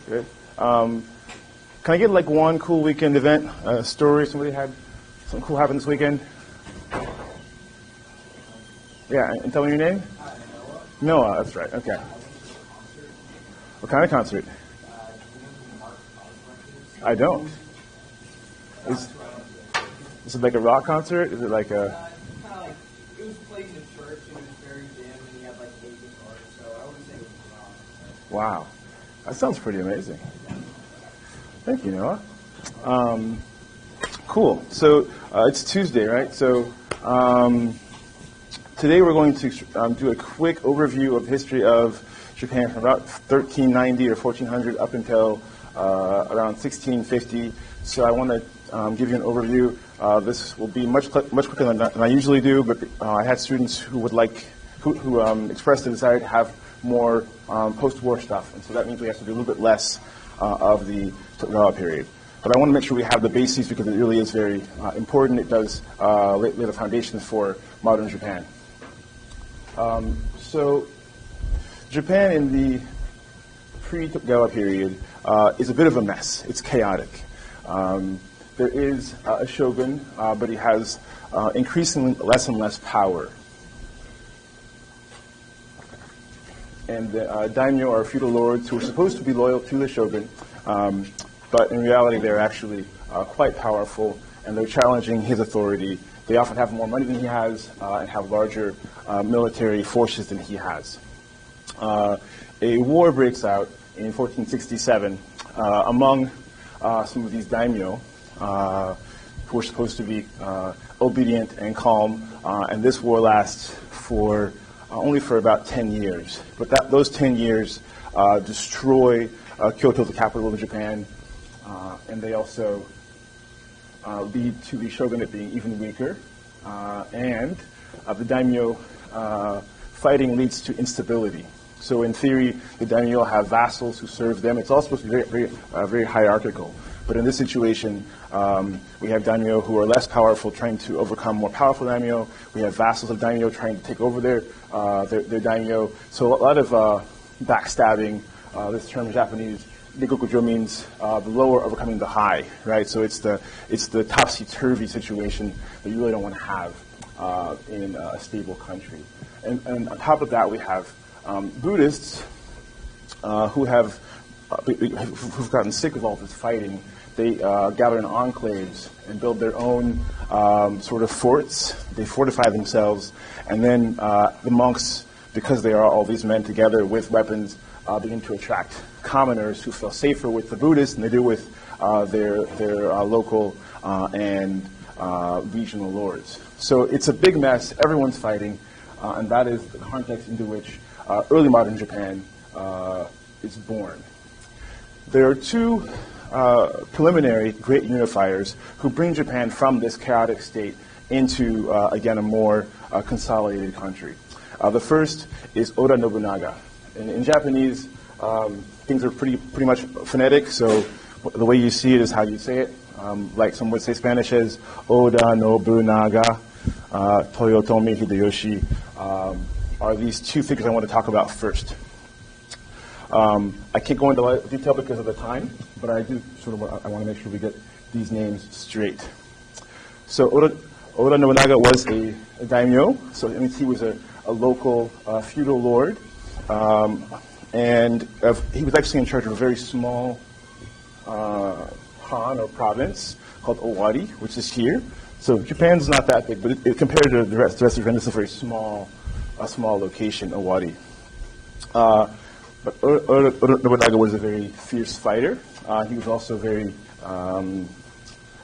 Good. Can I get like one cool weekend event story? Somebody had something cool happen this weekend? Yeah, and tell me your name? Noah, that's right. Okay. What kind of concert? I don't. Is it like a rock concert? Is it like a... It was played in a church, and it was very dim, and he had like 8 guitars, so I wouldn't say it was rock. Wow. That sounds pretty amazing. Thank you, Noah. Cool. So it's Tuesday, right? So today we're going to do a quick overview of the history of Japan from about 1390 or 1400 up until around 1650. So I want to give you an overview. This will be much quicker than I usually do, but I had students who expressed the desire to have more post-war stuff, and so that means we have to do a little bit less of the Tokugawa period. But I want to make sure we have the bases because it really is very important. It does lay the foundations for modern Japan. So Japan in the pre-Tokugawa period is a bit of a mess. It's chaotic. There is a shogun, but he has increasingly less and less power. And the daimyo are feudal lords who are supposed to be loyal to the shogun, but in reality they're actually quite powerful, and they're challenging his authority. They often have more money than he has and have larger military forces than he has. A war breaks out in 1467 among some of these daimyo who are supposed to be obedient and calm, and this war lasts for only for about 10 years. But those 10 years destroy Kyoto, the capital of Japan, and they also lead to the shogunate being even weaker. And the daimyo fighting leads to instability. So in theory, the daimyo have vassals who serve them. It's all supposed to be very hierarchical. But in this situation, we have daimyo who are less powerful trying to overcome more powerful daimyo. We have vassals of daimyo trying to take over their daimyo. So a lot of backstabbing. This term in Japanese, Rikukujo, means the lower overcoming the high, right? So it's the topsy-turvy situation that you really don't want to have in a stable country. And on top of that, we have Buddhists who've gotten sick of all this fighting. They gather in enclaves and build their own sort of forts. They fortify themselves, and then the monks, because they are all these men together with weapons, begin to attract commoners who feel safer with the Buddhists than they do with their local and regional lords. So it's a big mess. Everyone's fighting, and that is the context into which early modern Japan is born. There are two preliminary great unifiers who bring Japan from this chaotic state into, again, a more consolidated country. The first is Oda Nobunaga. In Japanese, things are pretty much phonetic, so the way you see it is how you say it. Like some would say Spanish as Oda Nobunaga, Toyotomi Hideyoshi, are these two figures I want to talk about first. I can't go into a lot of detail because of the time, but I do I want to make sure we get these names straight. So Oda Nobunaga was a daimyo, so that means he was a local feudal lord, and he was actually in charge of a very small han or province called Owari, which is here. So Japan's not that big, but compared to the rest of Japan, it's a very small location, Owari. But Oda Nobunaga was a very fierce fighter. He was also a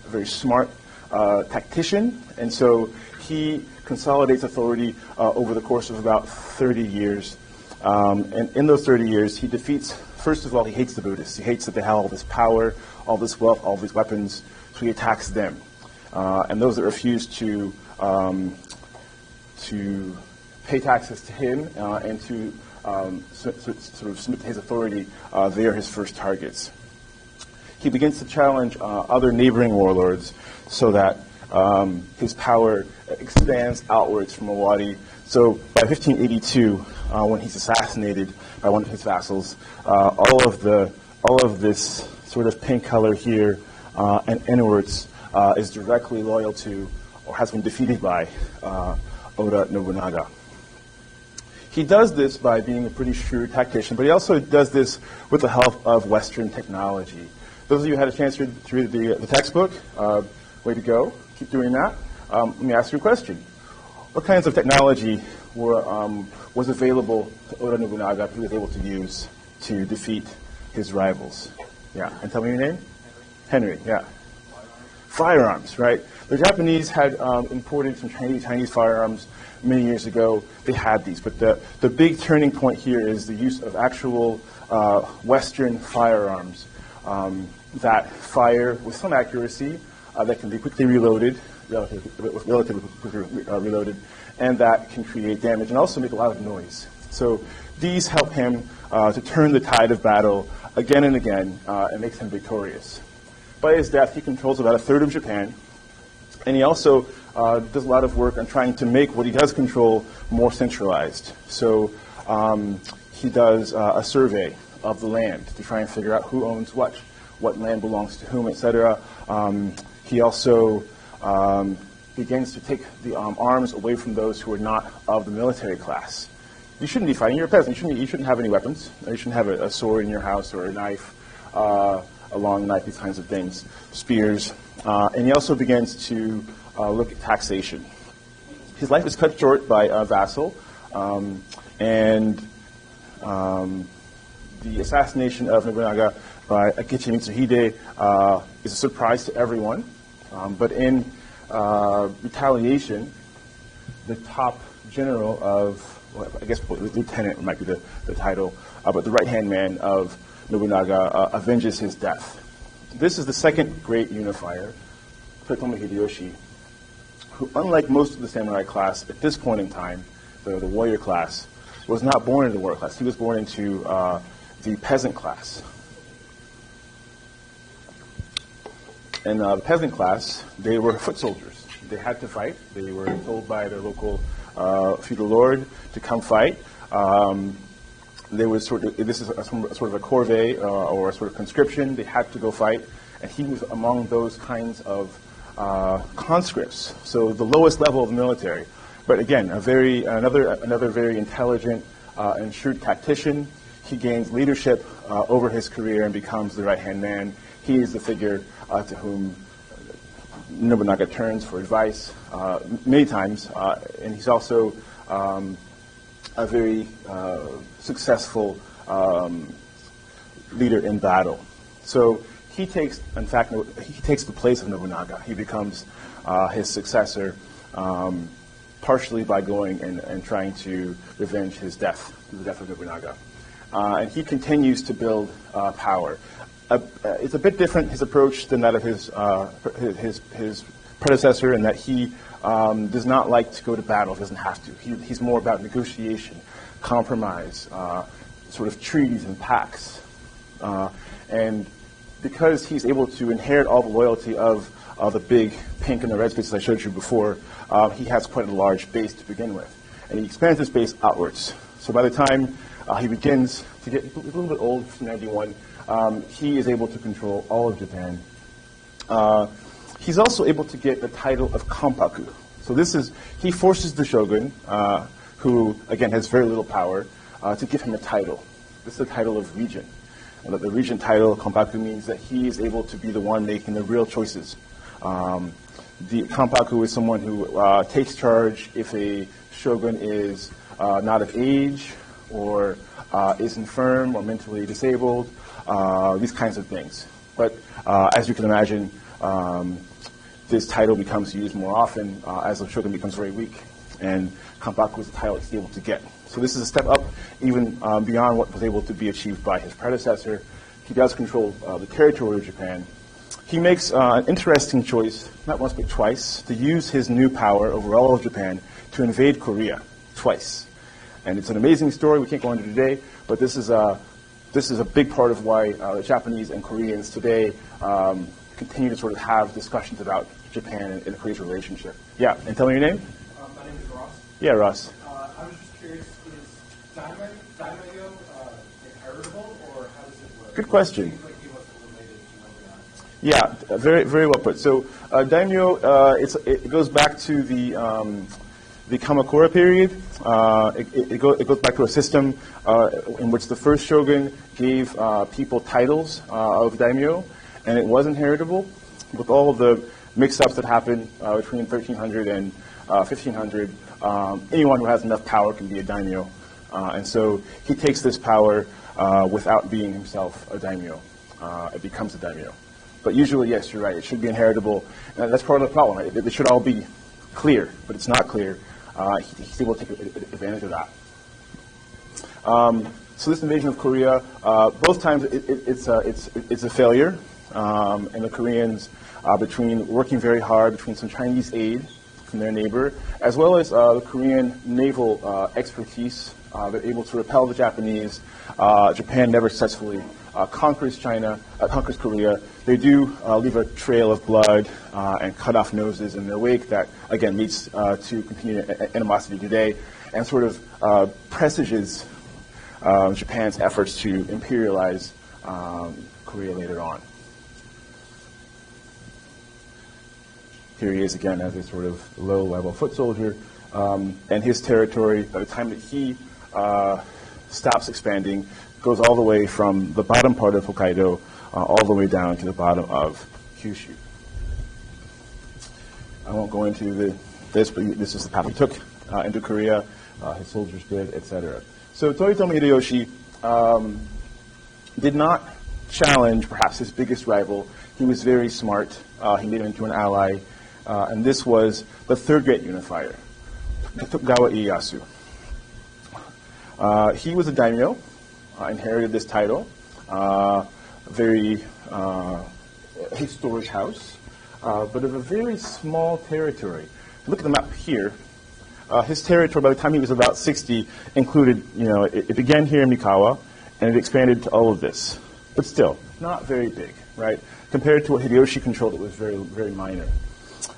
very smart tactician, and so he consolidates authority over the course of about 30 years. And in those 30 years, he defeats, first of all, he hates the Buddhists. He hates that they have all this power, all this wealth, all these weapons, so he attacks them. And those that refuse to pay taxes to him and to sort of submit to his authority, they are his first targets. He begins to challenge other neighboring warlords so that his power expands outwards from Owari. So by 1582, when he's assassinated by one of his vassals, all of the all of this sort of pink color here and inwards is directly loyal to or has been defeated by Oda Nobunaga. He does this by being a pretty shrewd tactician, but he also does this with the help of Western technology. Those of you who had a chance to read the textbook, way to go. Keep doing that. Let me ask you a question. What kinds of technology was available to Oda Nobunaga that he was able to use to defeat his rivals? Yeah, and tell me your name? Henry, yeah. Firearms, right? The Japanese had imported some Chinese firearms many years ago. They had these, but the big turning point here is the use of actual Western firearms that fire with some accuracy, that can be quickly reloaded, relatively quickly reloaded, and that can create damage and also make a lot of noise. So these help him to turn the tide of battle again and again, and makes him victorious. By his death, he controls about a third of Japan, and he also does a lot of work on trying to make what he does control more centralized. So he does a survey of the land to try and figure out who owns what land belongs to whom, etc. He also begins to take the arms away from those who are not of the military class. You shouldn't be fighting. You're a peasant. You shouldn't have any weapons. You shouldn't have a sword in your house or a knife, a long knife, these kinds of things, spears. And he also begins to look at taxation. His life is cut short by a vassal, and the assassination of Nobunaga by Akechi Mitsuhide is a surprise to everyone. But in retaliation, the top general of, well, I guess lieutenant might be the title, but the right-hand man of Nobunaga avenges his death. This is the second great unifier, Toyotomi Hideyoshi, who, unlike most of the samurai class at this point in time, the warrior class, was not born into the warrior class. He was born into the peasant class. And the peasant class, they were foot soldiers. They had to fight. They were told by their local feudal lord to come fight. There was this is sort of a corvée or a sort of conscription. They had to go fight, and he was among those kinds of conscripts. So the lowest level of the military. But again, another very intelligent and shrewd tactician. He gains leadership over his career and becomes the right-hand man. He is the figure to whom Nobunaga turns for advice many times, and he's also a very successful leader in battle. So he takes the place of Nobunaga. He becomes his successor, partially by going and trying to revenge the death of Nobunaga. And he continues to build power. It's a bit different, his approach, than that of his predecessor, in that he does not like to go to battle. He doesn't have to. He's more about negotiation, compromise, sort of treaties and pacts. And because he's able to inherit all the loyalty of the big pink and the red spaces I showed you before, he has quite a large base to begin with. And he expands his base outwards. So by the time he begins to get a little bit old, 91, he is able to control all of Japan. He's also able to get the title of Kampaku. So he forces the shogun, who again has very little power, to give him a title. This is the title of regent. And the regent title, Kampaku, means that he is able to be the one making the real choices. The Kampaku is someone who takes charge if a shogun is not of age, or is infirm or mentally disabled, these kinds of things. But as you can imagine, this title becomes used more often as the shogun becomes very weak, and Kampaku is the title he's able to get. So this is a step up even beyond what was able to be achieved by his predecessor. He does control the territory of Japan. He makes an interesting choice, not once but twice, to use his new power over all of Japan to invade Korea, twice. And it's an amazing story we can't go into today, but this is a big part of why the Japanese and Koreans today continue to sort of have discussions about Japan and Korea's relationship. Yeah, and tell me your name? My name is Ross. Yeah, Ross. I was just curious, is daimyo inheritable, or how does it work? Good question. Yeah, very, very well put. So daimyo, it goes back to the Kamakura period. It goes back to a system in which the first shogun gave people titles of daimyo, and it was inheritable. With all of the mix-ups that happened between 1300 and 1500, anyone who has enough power can be a daimyo. And so he takes this power without being himself a daimyo. It becomes a daimyo. But usually, yes, you're right, it should be inheritable. And that's part of the problem, right? It should all be clear, but it's not clear. He's able to take advantage of that. So this invasion of Korea, both times it's a failure. And the Koreans, between working very hard, between some Chinese aid from their neighbor, as well as the Korean naval expertise, they're able to repel the Japanese. Japan never successfully conquers Korea. They do leave a trail of blood and cut off noses in their wake that, again, leads to continued animosity today and sort of presages Japan's efforts to imperialize Korea later on. Here he is again as a sort of low-level foot soldier, and his territory, by the time that he stops expanding, goes all the way from the bottom part of Hokkaido all the way down to the bottom of Kyushu. I won't go into this, but this is the path he took into Korea, his soldiers did, etc. So Toyotomi Hideyoshi did not challenge perhaps his biggest rival. He was very smart. He made him into an ally. And this was the third great unifier, Tokugawa Ieyasu. He was a daimyo, inherited this title, very historic house, but of a very small territory. Look at the map here. His territory, by the time he was about 60, included, it began here in Mikawa, and it expanded to all of this. But still, not very big, right? Compared to what Hideyoshi controlled, it was very, very minor.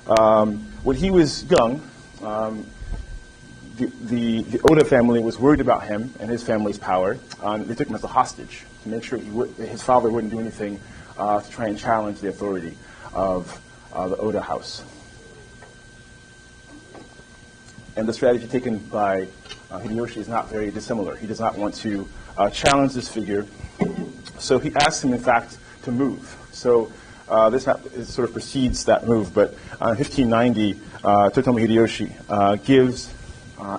When he was young, the Oda family was worried about him and his family's power. They took him as a hostage to make sure his father wouldn't do anything to try and challenge the authority of the Oda house. And the strategy taken by Hideyoshi is not very dissimilar. He does not want to challenge this figure, so he asks him, in fact, to move. So this sort of precedes that move, but in 1590, Toyotomi Hideyoshi gives,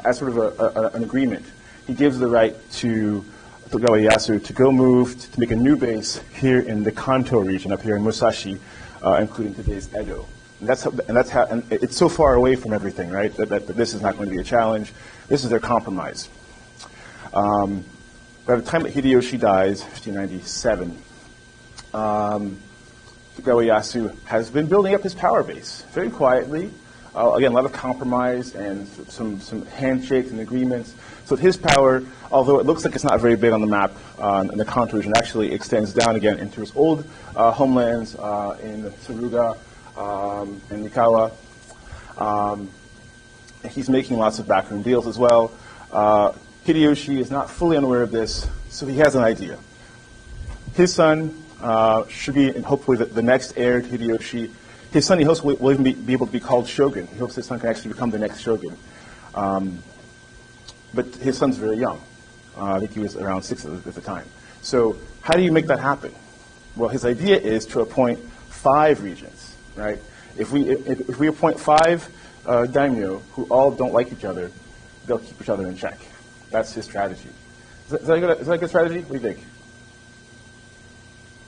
as sort of an agreement, he gives the right to Tokugawa Ieyasu to go move to make a new base here in the Kanto region, up here in Musashi, including today's Edo. And it's so far away from everything, right, that this is not going to be a challenge. This is their compromise. By the time that Hideyoshi dies, 1597, Tokugawa Ieyasu has been building up his power base very quietly. Again, a lot of compromise and some handshakes and agreements. So his power, although it looks like it's not very big on the map, in the Kanto region, actually extends down again into his old homelands in Tsuruga and Mikawa. He's making lots of backroom deals as well. Hideyoshi is not fully unaware of this, so he has an idea. His son should be, hopefully, the next heir to Hideyoshi. His son, he hopes, will even be able to be called shogun. He hopes his son can actually become the next shogun. But his son's very young. I think he was around 6 at the time. So how do you make that happen? Well, his idea is to appoint 5 regents, right? If we appoint 5 daimyo who all don't like each other, they'll keep each other in check. That's his strategy. Is that a good strategy? What do you think?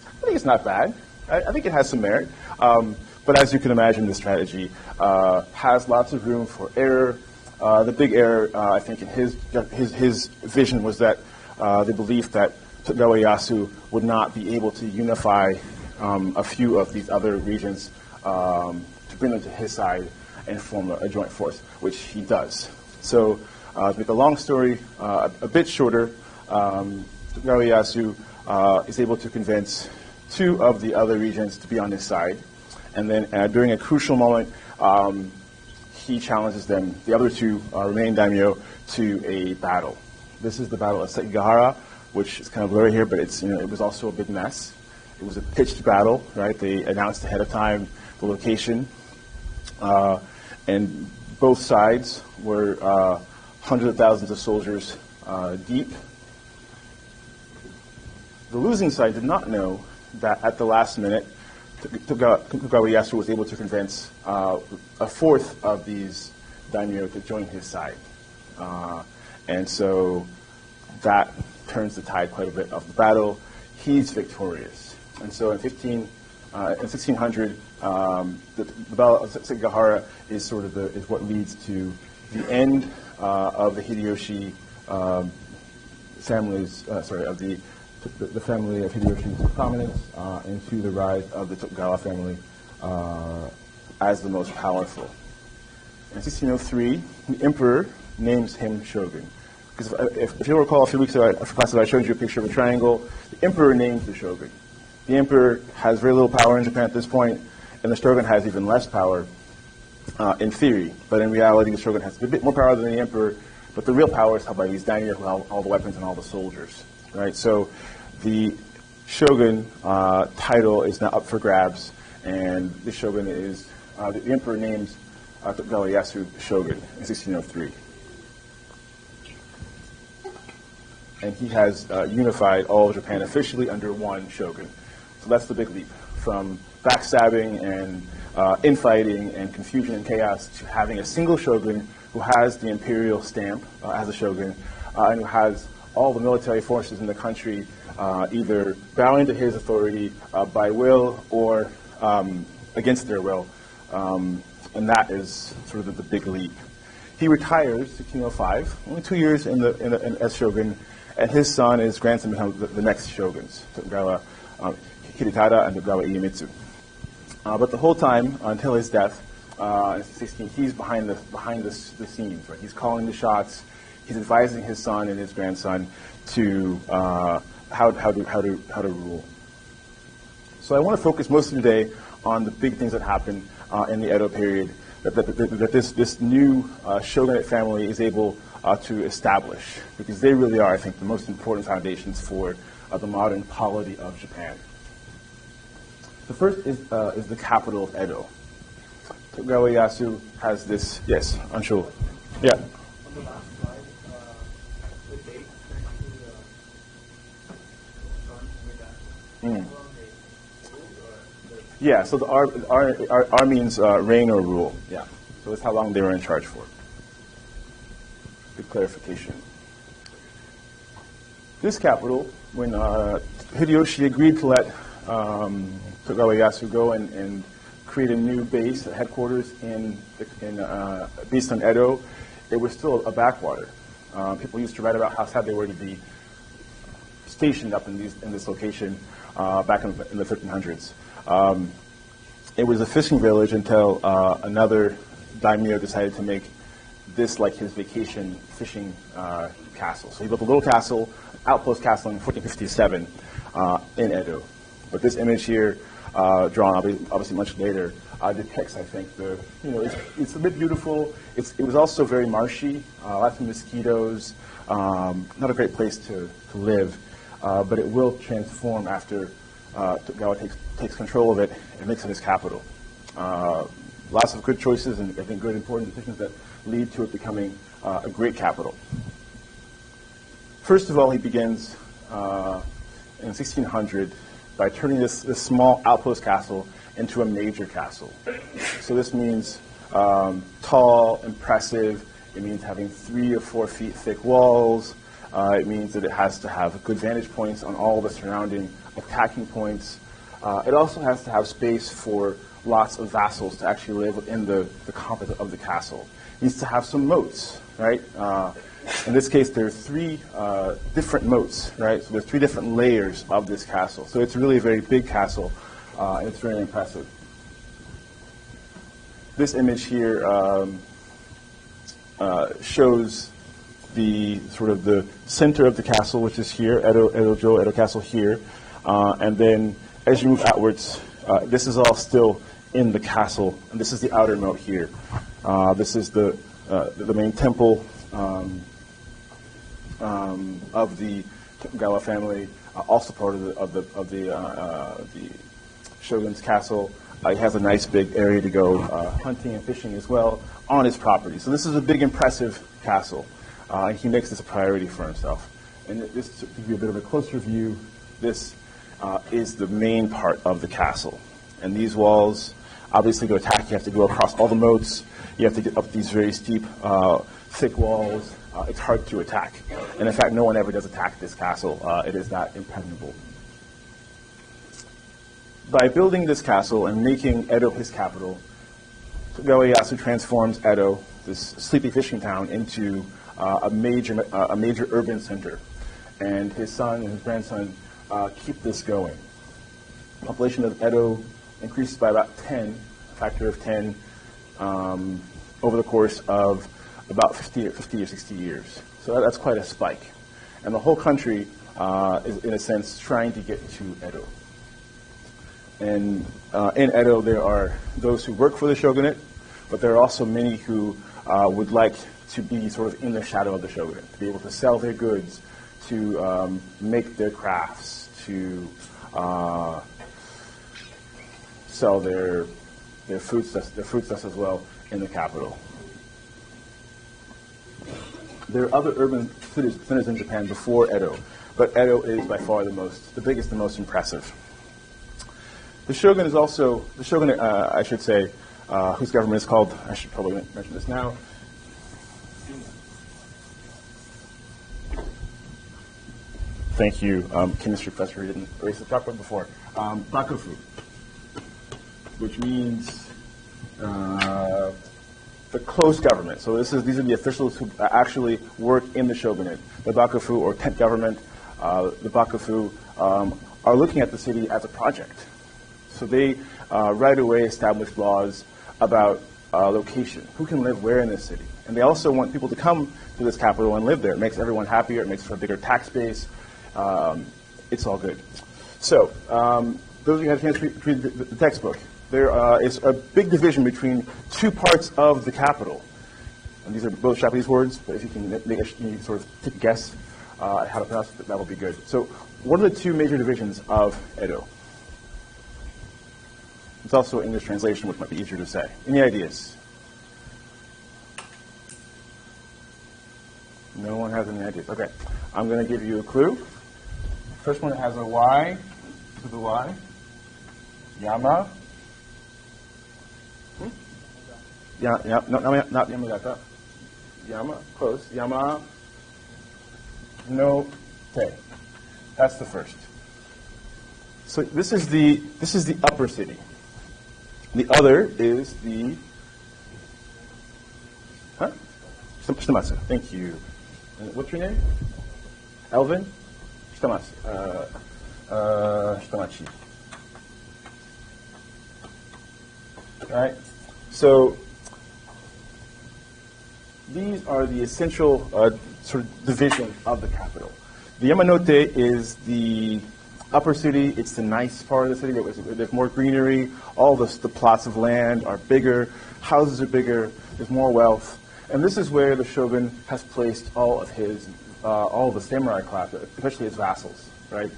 I think it's not bad. I think it has some merit. But as you can imagine, this strategy has lots of room for error. The big error, I think, in his vision was that the belief that Tokugawa Ieyasu would not be able to unify a few of these other regions to bring them to his side and form a joint force, which he does. So to make a long story a bit shorter, Tokugawa Ieyasu is able to convince 2 of the other regions to be on his side. And then during a crucial moment, he challenges them, the other 2 remaining daimyo, to a battle. This is the Battle of Sekigahara, which is kind of blurry here, but it's, it was also a big mess. It was a pitched battle, right? They announced ahead of time the location, and both sides were hundreds of thousands of soldiers deep. The losing side did not know that at the last minute, Tokugawa Ieyasu was able to convince a fourth of these daimyo to join his side. And so that turns the tide quite a bit of the battle. He's victorious. And so in 1600, the Battle of Sekigahara is sort of is what leads to the end of the Hideyoshi families, of the family of Hideyoshi's prominence, into the rise of the Tokugawa family as the most powerful. In 1603, the emperor names him shogun. Because if you'll recall, a few weeks ago, I showed you a picture of a triangle. The emperor names the shogun. The emperor has very little power in Japan at this point, and the shogun has even less power in theory. But in reality, the shogun has a bit more power than the emperor, but the real power is held by these daimyo who have all the weapons and all the soldiers. Right? So the shogun title is now up for grabs, and the shogun is, the emperor names Tokugawa Ieyasu shogun in 1603. And he has unified all of Japan officially under one shogun. So that's the big leap, from backstabbing and infighting and confusion and chaos to having a single shogun who has the imperial stamp as a shogun and who has all the military forces in the country either bowing to his authority by will or against their will. And that is sort of the big leap. He retires 1605, only 2 years as shogun, and his son, his grandson, becomes the next shoguns, Tokugawa Hidetada and Tokugawa Iemitsu. But the whole time, until his death, in 16, he's behind the scenes. Right? He's calling the shots. He's advising his son and his grandson to how to rule. So I want to focus most of the day on the big things that happened in the Edo period that this new shogunate family is able to establish, because they really are, I think, the most important foundations for the modern polity of Japan. The first is the capital of Edo. Tokugawa Ieyasu has this, yes, Anshu. Yeah. On the last slide, the date next to the sun with that. Yeah, so the R means reign or rule. Yeah, so that's how long they were in charge for. Good clarification. This capital, when Hideyoshi agreed to let Tokugawa Ieyasu go and create a new base, a headquarters based on Edo, it was still a backwater. People used to write about how sad they were to be stationed up in this location back in the 1300s. It was a fishing village until another daimyo decided to make this like his vacation fishing castle. So he built a little castle, outpost castle in 1457 in Edo. But this image here, drawn obviously much later, depicts, I think, it's a bit beautiful. It was also very marshy, lots of mosquitoes, not a great place to live, but it will transform after Tokugawa takes control of it and makes it his capital. Lots of good choices and I think good important decisions that lead to it becoming a great capital. First of all, he begins in 1600 by turning this small outpost castle into a major castle. So this means tall, impressive. It means having 3 or 4 feet thick walls. It means that it has to have good vantage points on all the surrounding attacking points. It also has to have space for lots of vassals to actually live in the comfort of the castle. It needs to have some moats, right? In this case, there are 3 different moats, right? So there's 3 different layers of this castle. So it's really a very big castle, and it's very impressive. This image here shows the sort of the center of the castle, which is here, Edo Castle here, and then as you move outwards, this is all still in the castle, and this is the outer moat here. This is the main temple of the Tokugawa family, also part of the shogun's castle. He has a nice big area to go hunting and fishing as well on his property. So this is a big, impressive castle. And he makes this a priority for himself. And this, to give you a bit of a closer view, this is the main part of the castle. And these walls, obviously to attack, you have to go across all the moats. You have to get up these very steep, thick walls. It's hard to attack. And in fact, no one ever does attack this castle. It is that impregnable. By building this castle and making Edo his capital, Tokugawa Ieyasu transforms Edo, this sleepy fishing town, into a major urban center. And his son and his grandson keep this going. The population of Edo increases by about 10, a factor of 10, over the course of about 50 or 60 years. So that's quite a spike. And the whole country is, in a sense, trying to get to Edo. And in Edo, there are those who work for the shogunate, but there are also many who would like to be sort of in the shadow of the shogunate, to be able to sell their goods, to make their crafts, to sell their foodstuffs as well in the capital. There are other urban centers in Japan before Edo, but Edo is by far the biggest and most impressive. The shogun is also, the shogunate, I should say, whose government is called, I should probably mention this now. Thank you, chemistry professor who didn't erase the chalkboard before. Bakufu, which means the close government. So these are the officials who actually work in the shogunate. The Bakufu, or tent government, the Bakufu are looking at the city as a project. So they right away established laws about location, who can live where in this city. And they also want people to come to this capital and live there. It makes everyone happier. It makes for a bigger tax base. It's all good. So those of you who have a chance to read the textbook, there is a big division between two parts of the capital. And these are both Japanese words, but if you can make sort of take a guess at how to pronounce it, that will be good. So what are the two major divisions of Edo? It's also an English translation, which might be easier to say. Any ideas? No one has any ideas. Okay. I'm going to give you a clue. First one has a Y to the Y. Yama. Yeah, no, not Yamagata. Yama, close. Yama. No Te. That's the first. So this is the upper city. The other is the Shitamatsu. Thank you. And what's your name? Elvin? Shitamatsu. Shitamachi. All right. So these are the essential sort of division of the capital. The Yamanote is the upper city. It's the nice part of the city. There's more greenery. All the plots of land are bigger. Houses are bigger. There's more wealth. And this is where the shogun has placed all of the samurai class, especially his vassals, right?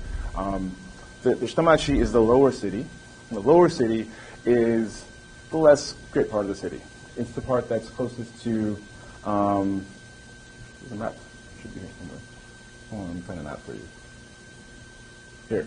The Shitamachi is the lower city. And the lower city is the less great part of the city. It's the part that's closest to, the map should be here somewhere. Hold on, let me find a map for you. Here.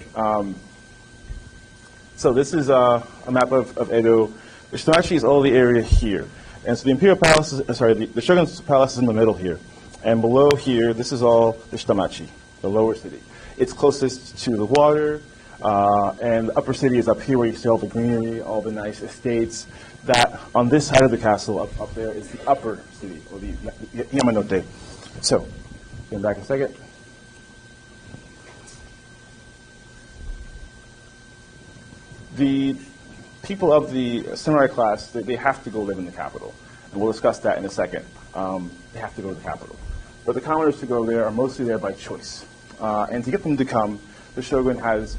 So this is a map of Edo. The Shitamachi is all the area here. And so the imperial palace the shogun's palace is in the middle here. And below here, this is all the Shitamachi, the lower city. It's closest to the water, and the upper city is up here where you see all the greenery, all the nice estates. That, on this side of the castle, up there, is the upper city, or the Yamanote. So, getting back a second. The people of the samurai class, they have to go live in the capital. And we'll discuss that in a second. They have to go to the capital. But the commoners to go there are mostly there by choice. And to get them to come, the shogun has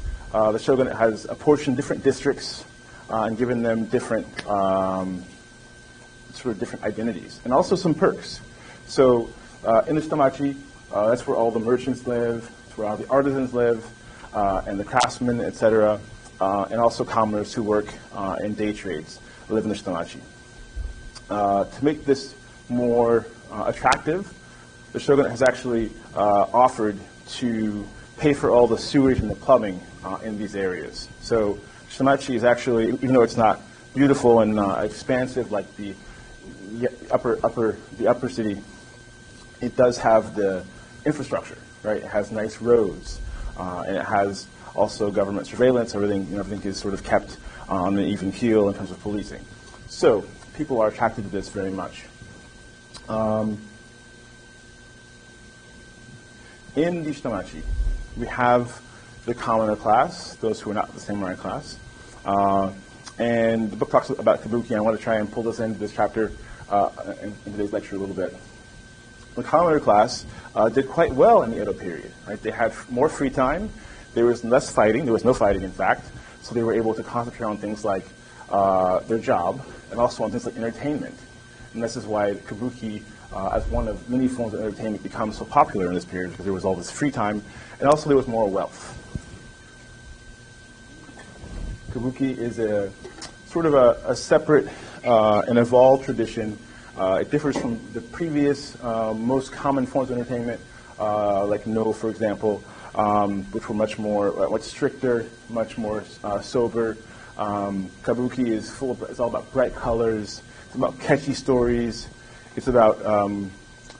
apportioned different districts and given them different different identities, and also some perks. So in the Shitamachi, that's where all the merchants live. It's where all the artisans live, and the craftsmen, etc., and also commoners who work in day trades live in the Shitamachi. To make this more attractive, the shogunate has actually offered to pay for all the sewage and the plumbing in these areas. So Shitamachi is actually, even though it's not beautiful and expansive like the upper city, it does have the infrastructure, right? It has nice roads, and it has also government surveillance. Everything is sort of kept on an even keel in terms of policing. So people are attracted to this very much. In the Shitamachi, we have the commoner class, those who are not the samurai class. And the book talks about kabuki, and I want to try and pull this into this chapter in today's lecture a little bit. The commoner class did quite well in the Edo period. Right? They had more free time. There was less fighting. There was no fighting, in fact. So they were able to concentrate on things like their job and also on things like entertainment. And this is why kabuki, as one of many forms of entertainment, becomes so popular in this period, because there was all this free time, and also there was more wealth. Kabuki is a sort of a separate and evolved tradition. It differs from the previous most common forms of entertainment, like No, for example, which were much stricter, much more sober. Kabuki is it's all about bright colors. It's about catchy stories. It's about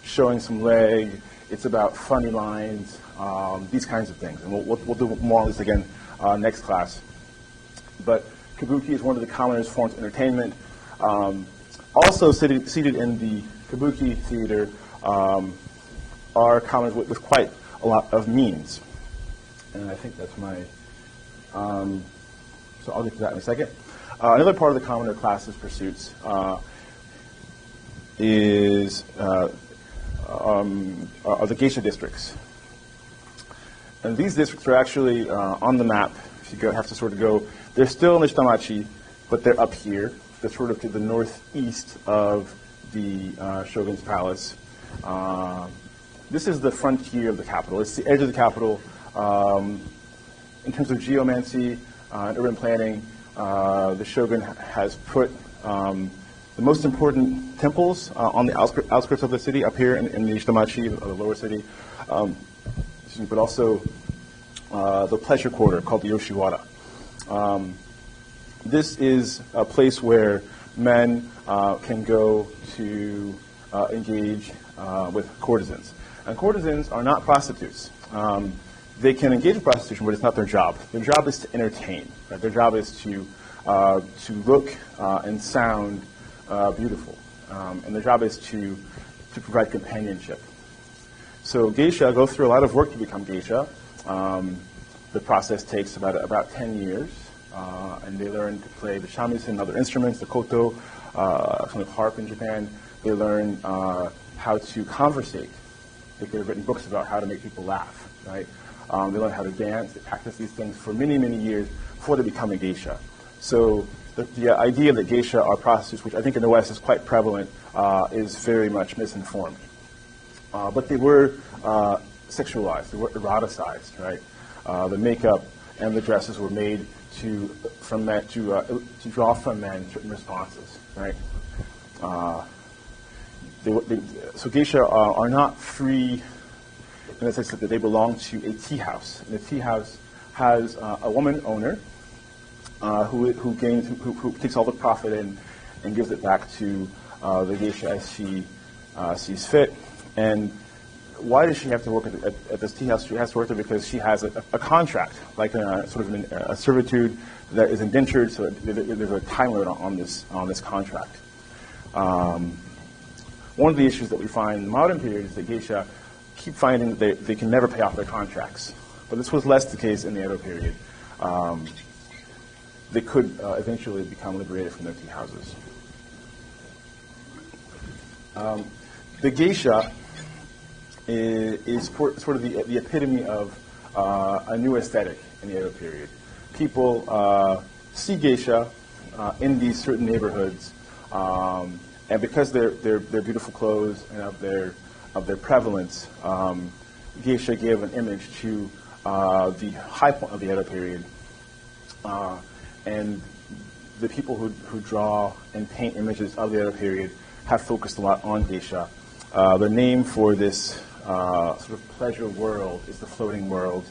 showing some leg. It's about funny lines, these kinds of things. And we'll do more on this again next class. But kabuki is one of the commonest forms of entertainment. Also seated in the kabuki theater are commoners with quite a lot of means. And I think that's my, so I'll get to that in a second. Another part of the commoner class's pursuits are the geisha districts. And these districts are actually on the map. If you have to sort of go, they're still in the Shitamachi, but they're up here. They're sort of to the northeast of the shogun's palace. This is the frontier of the capital. It's the edge of the capital. In terms of geomancy and urban planning, the shogun has put the most important temples on the outskirts of the city, up here in the Shitamachi, the lower city, but also the pleasure quarter called the Yoshiwara. This is a place where men can go to engage with courtesans. And courtesans are not prostitutes. They can engage in prostitution, but it's not their job. Their job is to entertain. Right? Their job is to look and sound beautiful. And their job is to provide companionship. So geisha go through a lot of work to become geisha. The process takes about 10 years. And they learn to play the shamisen and other instruments, the koto, kind of harp in Japan. They learn how to conversate. They could have written books about how to make people laugh, right? They learn how to dance. They practice these things for many, many years before they become a geisha. So the idea that geisha are prostitutes, which I think in the West is quite prevalent, is very much misinformed. But they were sexualized. They were eroticized, right? The makeup and the dresses were made to draw from men certain responses, right? So geisha are not free in the sense that they belong to a tea house. And the tea house has a woman owner who takes all the profit and gives it back to the geisha as she sees fit. And why does she have to work at this tea house? She has to work there because she has a contract, like a servitude that is indentured. So there's a time limit on this contract. One of the issues that we find in the modern period is that geisha keep finding that they can never pay off their contracts. But this was less the case in the Edo period. They could eventually become liberated from their tea houses. The geisha is sort of the epitome of a new aesthetic in the Edo period. People see geisha in these certain neighborhoods, and because they're beautiful clothes and of their prevalence, geisha give an image to the high point of the Edo period. And the people who draw and paint images of the Edo period have focused a lot on geisha. The name for this sort of pleasure world is the floating world,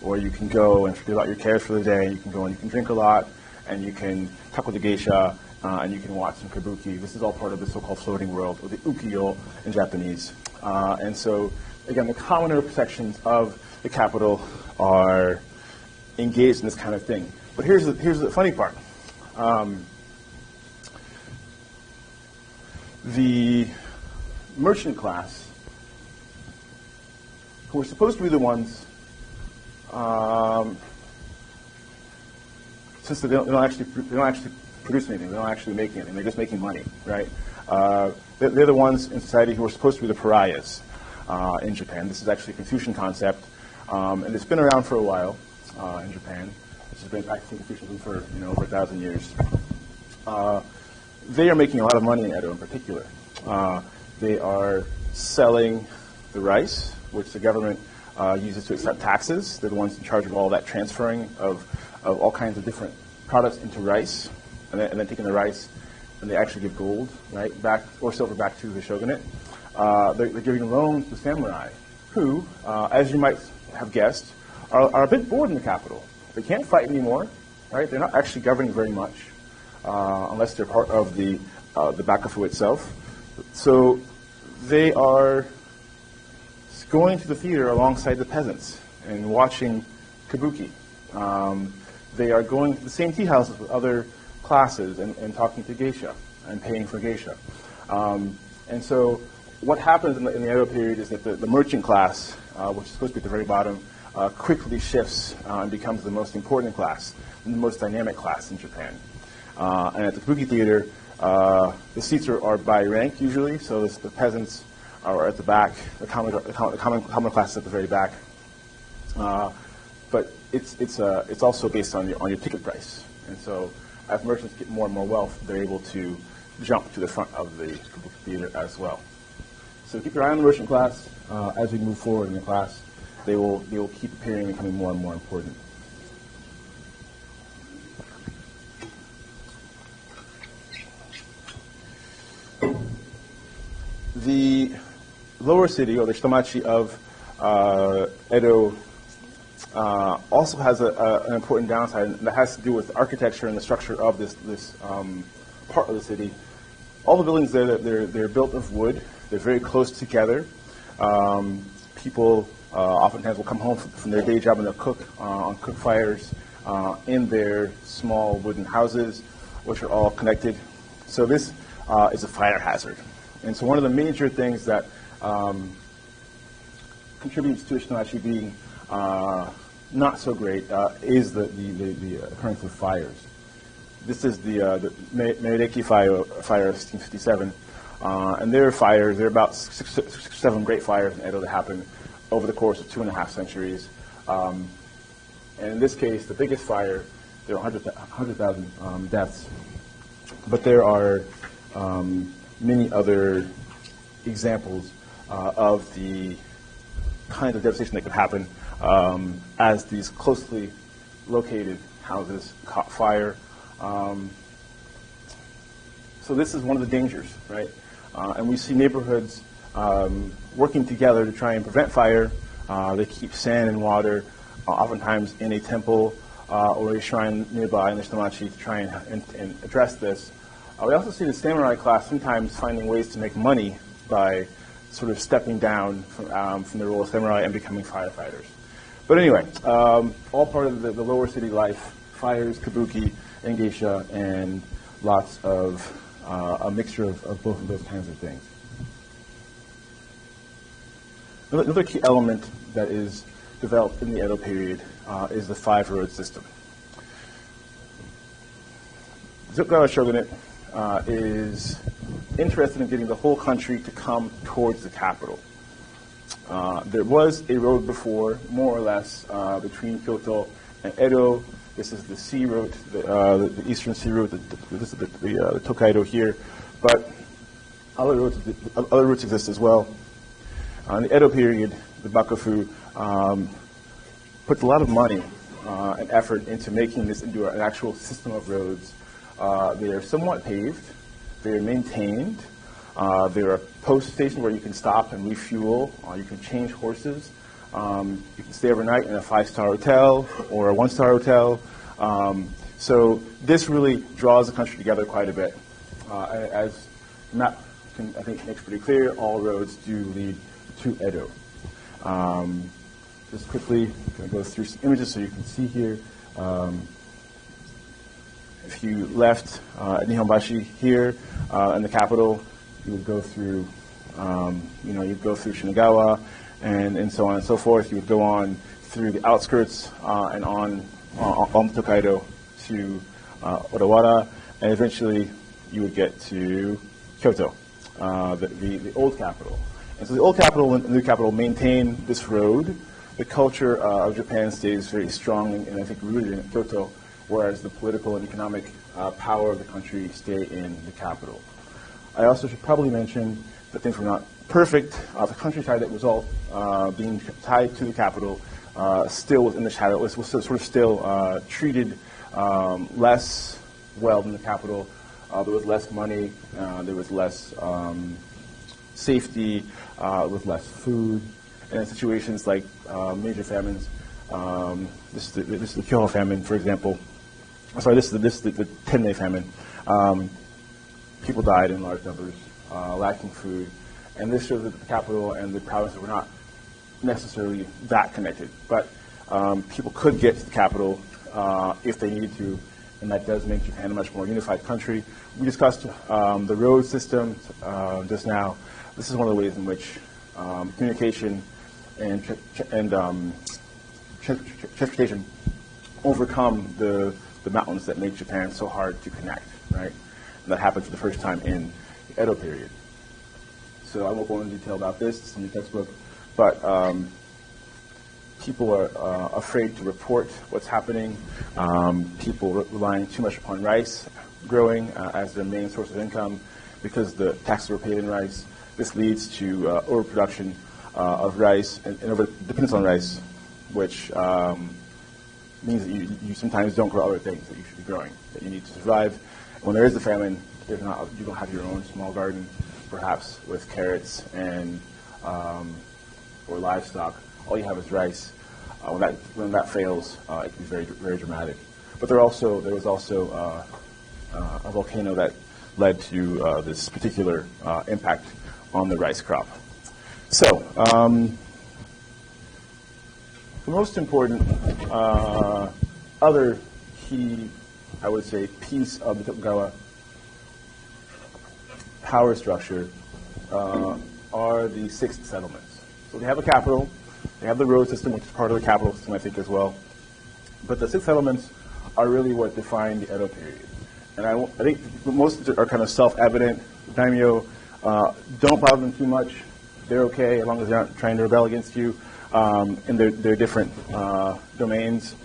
where you can go and forget about your cares for the day. You can go and you can drink a lot, and you can talk with the geisha, and you can watch some kabuki. This is all part of the so-called floating world, or the ukiyo in Japanese. And so, again, the commoner sections of the capital are engaged in this kind of thing. But here's the funny part. The merchant class, who are supposed to be the ones, since they don't actually produce anything, they don't actually make anything, they're just making money, right? They're the ones in society who are supposed to be the pariahs in Japan. This is actually a Confucian concept, and it's been around for a while in Japan. This has been practicing Confucianism for over 1,000 years. They are making a lot of money in Edo in particular. They are selling the rice, which the government uses to accept taxes. They're the ones in charge of all that transferring of all kinds of different products into rice, and then taking the rice, and they actually give gold, right, back or silver back to the shogunate. They're giving loans to samurai, who, as you might have guessed, are a bit bored in the capital. They can't fight anymore, right? They're not actually governing very much, unless they're part of the Bakufu itself. So they are going to the theater alongside the peasants and watching kabuki. They are going to the same tea houses with other classes and talking to geisha and paying for geisha. And so what happens in the Edo period is that the merchant class, which is supposed to be at the very bottom, quickly shifts and becomes the most important class, and the most dynamic class in Japan. And at the kabuki theater, the seats are by rank usually, so the peasants are at the back, the common class is at the very back. But it's also based on your ticket price, and so as merchants get more and more wealth, they're able to jump to the front of the kabuki theater as well. So keep your eye on the merchant class. As we move forward in the class, they will keep appearing and becoming more and more important. The lower city, or the shitomachi of Edo, also has an important downside, and that has to do with the architecture and the structure of this part of the city. All the buildings there, they're built of wood. They're very close together. People oftentimes will come home from their day job and they'll cook on cook fires in their small wooden houses, which are all connected. So this is a fire hazard. And so one of the major things that contributes to Shitomachi being not so great is the occurrence of fires. This is the Meireki fire of 1657. And there are about six or seven great fires in Edo that happened over the course of 2.5 centuries. And in this case, the biggest fire, there are 100,000 deaths. But there are many other examples of the kind of devastation that could happen as these closely located houses caught fire. So this is one of the dangers, right? And we see neighborhoods working together to try and prevent fire. They keep sand and water, oftentimes in a temple or a shrine nearby in the Shitomachi to try and address this. We also see the samurai class sometimes finding ways to make money by sort of stepping down from the role of samurai and becoming firefighters. But anyway, all part of the lower city life, fires, kabuki, and geisha, and lots of a mixture of both of those kinds of things. Another key element that is developed in the Edo period is the 5-road system. Tokugawa shogunate is interested in getting the whole country to come towards the capital. There was a road before, more or less, between Kyoto and Edo. This is the sea route, the eastern sea route. This is the Tokaido here, but other routes exist as well. In the Edo period, the Bakufu, puts a lot of money and effort into making this into an actual system of roads. They are somewhat paved. They are maintained. There are post stations where you can stop and refuel. You can change horses. You can stay overnight in a 5-star hotel or a 1-star hotel. So this really draws the country together quite a bit. As the map I think makes pretty clear, all roads do lead to Edo. Just quickly, I'm going to go through some images so you can see here. If you left Nihonbashi here in the capital, you would go through, you'd go through Shinagawa and so on and so forth. You would go on through the outskirts and on Tokaido to Odawara, and eventually you would get to Kyoto, the old capital. And so the old capital and the new capital maintain this road. The culture of Japan stays very strong and I think rooted in Kyoto, whereas the political and economic power of the country stay in the capital. I also should probably mention that things were not perfect. The countryside that was all being tied to the capital still was in the shadow. It was sort of still treated less well than the capital. There was less money. There was less safety. With less food. And in situations like major famines, this is the Kyoho famine, for example. Sorry, this is the Tennei famine. People died in large numbers, lacking food, and this shows that the capital and the provinces were not necessarily that connected. But people could get to the capital if they needed to, and that does make Japan a much more unified country. We discussed the road system just now. This is one of the ways in which communication and transportation overcome the mountains that make Japan so hard to connect, right? And that happened for the first time in the Edo period. So I won't go into detail about this, it's in your textbook, but people are afraid to report what's happening. People relying too much upon rice growing as their main source of income because the taxes were paid in rice. This leads to overproduction of rice and dependence on rice, which means that you sometimes don't grow other things that you should be growing, that you need to survive. When there is a famine, you don't have your own small garden, perhaps with carrots and or livestock. All you have is rice. When that fails, it can be very, very dramatic. But there was also a volcano that led to this particular impact on the rice crop. So, the most important other key, I would say, piece of the Tokugawa power structure are the 6 settlements. So they have a capital, they have the road system, which is part of the capital system, I think, as well. But the 6 settlements are really what define the Edo period. And I think most are kind of self-evident. Daimyo, don't bother them too much. They're okay as long as they're not trying to rebel against you in their different domains.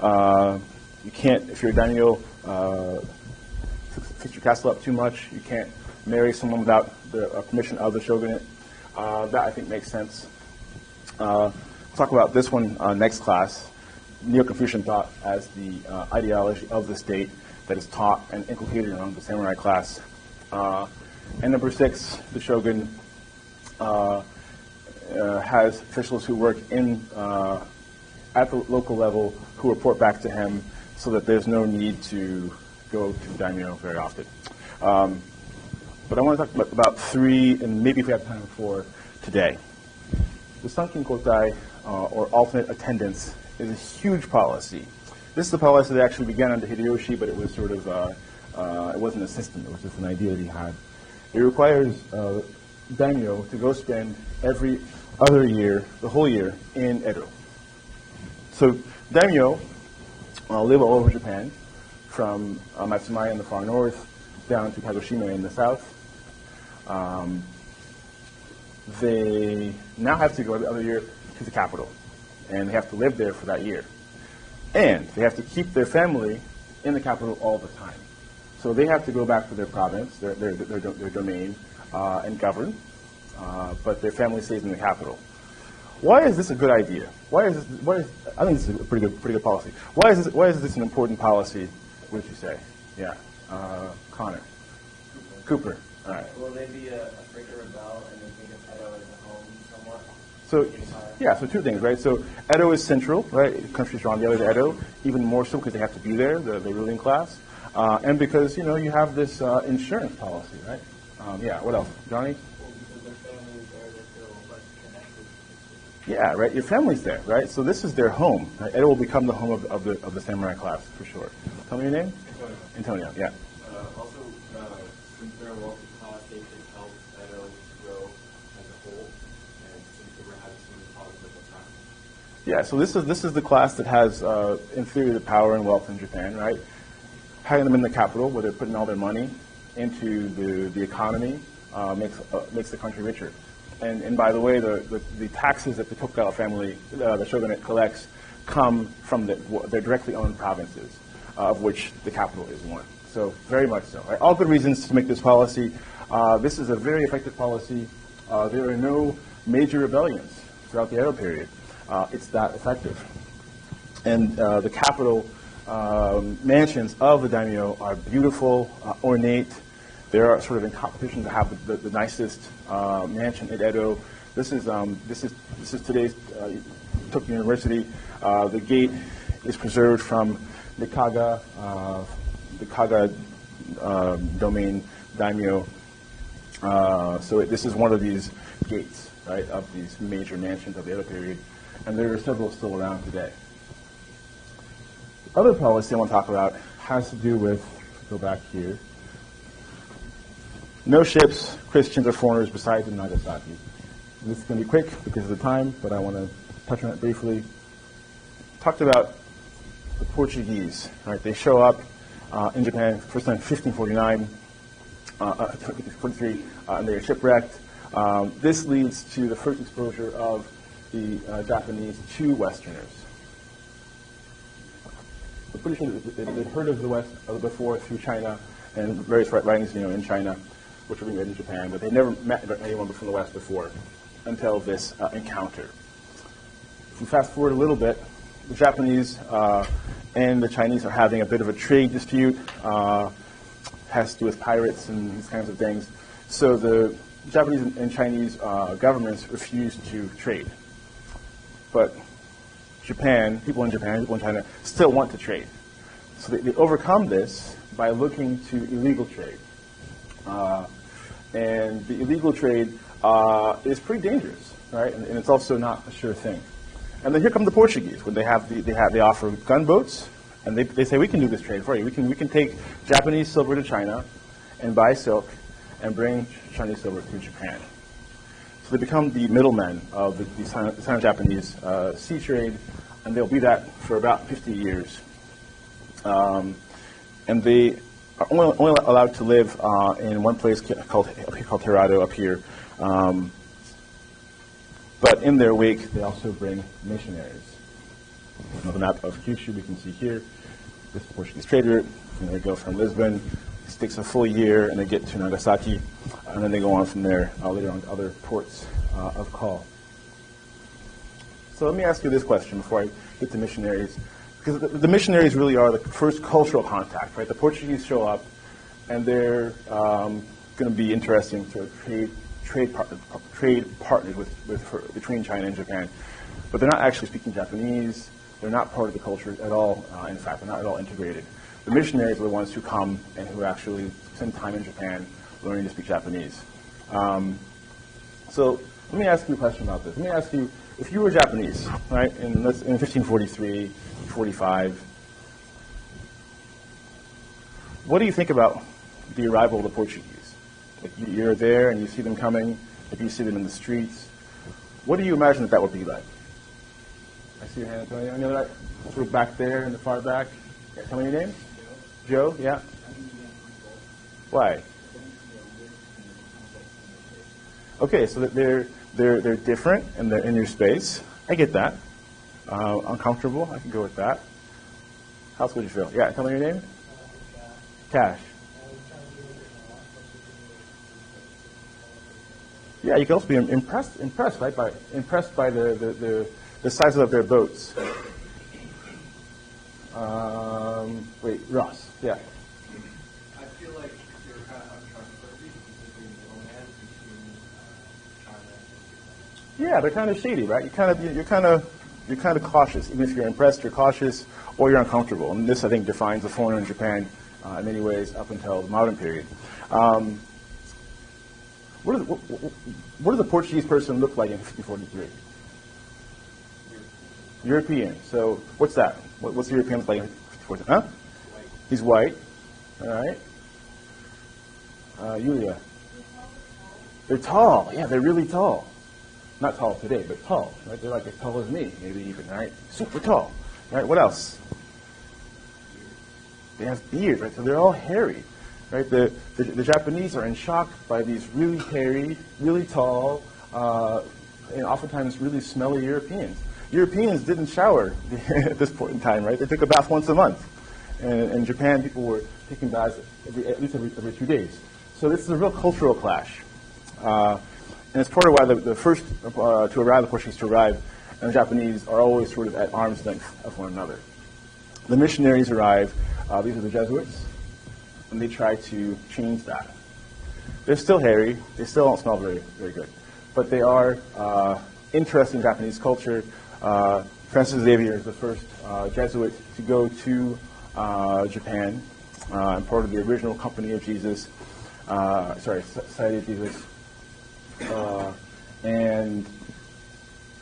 You can't, if you're a daimyo, fix your castle up too much. You can't marry someone without the permission of the shogunate. That, I think, makes sense. We'll talk about this one next class, Neo-Confucian thought as the ideology of the state that is taught and inculcated among the samurai class. And number 6, the shogun has officials who work at the local level who report back to him so that there's no need to go to daimyo very often. But I want to talk about 3, and maybe if we have time for today. The Sankin Kotai, or alternate attendance, is a huge policy. This is the policy that actually began under Hideyoshi, but it was sort of, it wasn't a system, it was just an idea that he had. It requires daimyo to go spend every other year, the whole year, in Edo. So daimyo live all over Japan, from Matsumaya in the far north down to Kagoshima in the south. They now have to go every other year to the capital, and they have to live there for that year. And they have to keep their family in the capital all the time. So they have to go back to their province, their domain, and govern, but their family stays in the capital. Why is this a good idea? I think this is a pretty good policy. Why is this an important policy? What did you say? Yeah. Connor. Cooper. All right. Will they be afraid to rebel and they think of Edo as a home somewhat? So, yeah, so two things, right? So Edo is central, right? Countries around the other Edo, even more so because they have to be there, the ruling class. And because, you have this insurance policy, right? Yeah, what else? Johnny? Well, because their family is there, they feel less connected. Yeah, right. Your family's there, right? So this is their home. Right? Edo will become the home of the samurai class for sure. Tell me your name. Antonio. Yeah. Also, since they're a wealthy class, they could help Edo grow as a whole, and since we're having so many problems at the time. Yeah. So this is the class that has, in theory, the power and wealth in Japan, right? Having them in the capital, where they're putting all their money into the economy, makes the country richer. And by the way, the taxes that the Tokugawa family, the shogunate collects, come from their directly owned provinces, of which the capital is one. So very much so. Right? All good reasons to make this policy. This is a very effective policy. There are no major rebellions throughout the Edo period. It's that effective. And the capital mansions of the daimyo are beautiful, ornate. They're sort of in competition to have the nicest mansion in Edo. This is today's Tokyo University. The gate is preserved from the Kaga domain daimyo. So this is one of these gates, right, of these major mansions of the Edo period, and there are several still around today. The other policy I want to talk about has to do with, go back here, no ships, Christians, or foreigners besides in Nagasaki. This is going to be quick because of the time, but I want to touch on it briefly. Talked about the Portuguese, right? They show up in Japan, first time 1549, 1543, and they're shipwrecked. This leads to the first exposure of the Japanese to Westerners. The British they'd heard of the West before through China and various writings, in China, which were being read in Japan, but they never met anyone from the West before until this encounter. If we fast forward a little bit, the Japanese and the Chinese are having a bit of a trade dispute, has to do with pirates and these kinds of things. So the Japanese and Chinese governments refuse to trade. But people in China still want to trade. So they overcome this by looking to illegal trade. And the illegal trade is pretty dangerous, right? And it's also not a sure thing. And then here come the Portuguese, when they offer gunboats, and they say, we can do this trade for you. We can take Japanese silver to China and buy silk and bring Chinese silver to Japan. So they become the middlemen of the Sino-Japanese sea trade, and they'll be that for about 50 years. And they are only allowed to live in one place called Hirado up here. But in their wake, they also bring missionaries. On the map of Kyushu, we can see here, this is the Portuguese trade route. And they go from Lisbon, it takes a full year, and they get to Nagasaki, and then they go on from there later on to other ports of call. So let me ask you this question before I get to missionaries, because the missionaries really are the first cultural contact, right? The Portuguese show up, and they're going to be interesting to trade partners between China and Japan, but they're not actually speaking Japanese. They're not part of the culture at all. In fact, they're not at all integrated. The missionaries are the ones who come and who actually spend time in Japan learning to speak Japanese. So let me ask you a question about this. Let me ask you, if you were Japanese, right, in 1543, 45, what do you think about the arrival of the Portuguese? Like you're there and you see them coming, if you see them in the streets, what do you imagine that would be like? I see your hand, Antonio. Any other, sort of back there in the far back? Yeah, tell me your name. Joe, yeah? Why? Okay, so that they're different and they're in your space. I get that. Uncomfortable, I can go with that. How else would you feel? Yeah, tell me your name. Cash. Yeah, you can also be impressed, right, by the size of their boats. Wait, Ross, yeah. I feel like you're kind of untrustworthy between middleman between China and Japan. Yeah, they're kind of shady, right? You're kind of cautious. Even if you're impressed, you're cautious, or you're uncomfortable. And this, I think, defines the foreigner in Japan in many ways up until the modern period. What does a Portuguese person look like in 1543? European. So what's that? What's the European look like in 1543? Huh? He's white. All right. Yulia. They're tall. Yeah, they're really tall. Not tall today, but tall. Right? They're like as tall as me, maybe even. Right? Super tall. Right? What else? They have beards. Right? So they're all hairy. Right? The Japanese are in shock by these really hairy, really tall, and oftentimes really smelly Europeans. Europeans didn't shower at this point in time, right? They took a bath once a month. And in Japan, people were taking baths at least every 2 days. So this is a real cultural clash. And it's part of why the first to arrive, the Portuguese to arrive, and the Japanese are always sort of at arm's length of one another. The missionaries arrive. These are the Jesuits. And they try to change that. They're still hairy. They still don't smell very, very good. But they are interested in Japanese culture. Francis Xavier is the first Jesuit to go to Japan, and part of the original Company of Jesus, Society of Jesus. And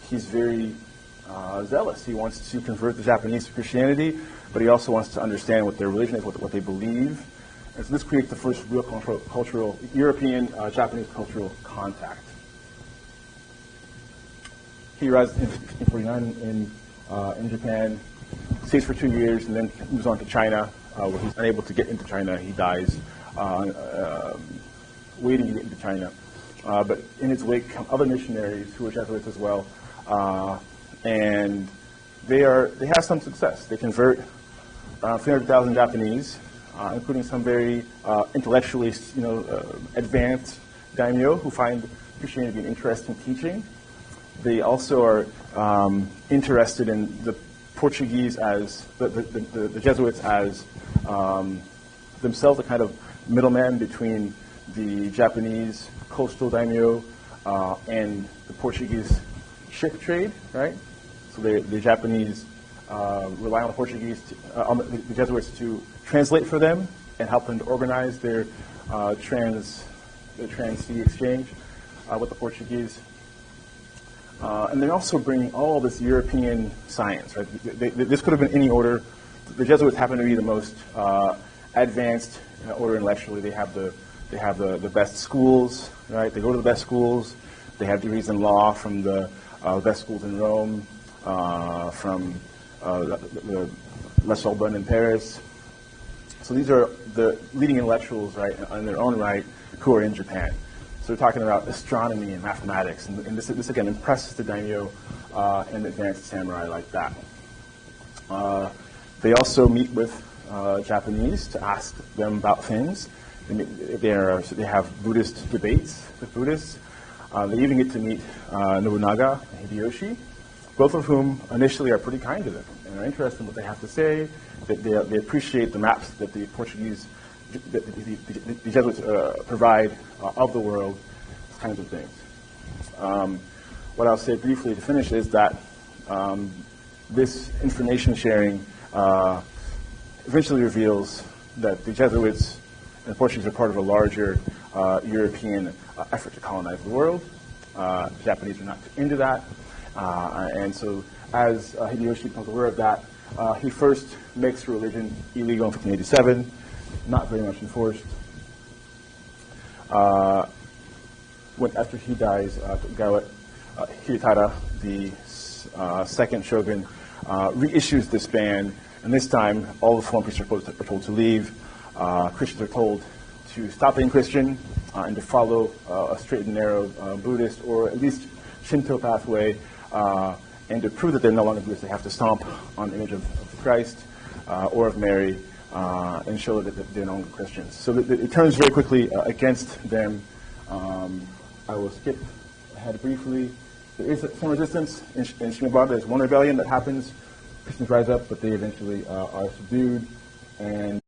he's very zealous. He wants to convert the Japanese to Christianity, but he also wants to understand what their religion is, what they believe. And so this creates the first real cultural European-Japanese cultural contact. He arrives in 1549 in Japan, stays for 2 years, and then moves on to China, where he's unable to get into China. He dies waiting to get into China. But in his wake come other missionaries who are Jesuits as well, and they have some success. They convert 300,000 Japanese, including some very intellectually, advanced daimyo who find Christianity to be an interesting teaching. They also are interested in the Portuguese as the Jesuits as themselves a kind of middleman between the Japanese coastal daimyo and the Portuguese ship trade, right? So the Japanese rely on the Portuguese, on the Jesuits to translate for them and help them to organize their trans-sea exchange with the Portuguese. And they're also bringing all this European science, right? This could have been any order. The Jesuits happen to be the most advanced order intellectually. They have the best schools, right? They go to the best schools. They have degrees in law from the best schools in Rome, from the La Sorbonne in Paris. So these are the leading intellectuals, right, in their own right, who are in Japan. So we're talking about astronomy and mathematics, and this again impresses the daimyo and advanced samurai like that. They also meet with Japanese to ask them about things. They have Buddhist debates with Buddhists. They even get to meet Nobunaga and Hideyoshi, both of whom initially are pretty kind to them and are interested in what they have to say. They appreciate the maps that the Portuguese, the Jesuits provide of the world, kinds of things. What I'll say briefly to finish is that this information sharing eventually reveals that the Jesuits and the Portuguese are part of a larger European effort to colonize the world. The Japanese are not into that. And so as Hideyoshi becomes aware of that, he first makes religion illegal in 1587, not very much enforced. After he dies, Hidetada, the second shogun, reissues this ban, and this time all the foreign priests are told to leave. Christians are told to stop being Christian and to follow a straight and narrow Buddhist or at least Shinto pathway, and to prove that they're no longer Buddhists, they have to stomp on the image of Christ or of Mary and show that they're no longer Christians. So it turns very quickly against them, I will skip ahead briefly. There is some resistance in Shimabara. There's one rebellion that happens. Christians rise up, but they eventually are subdued. And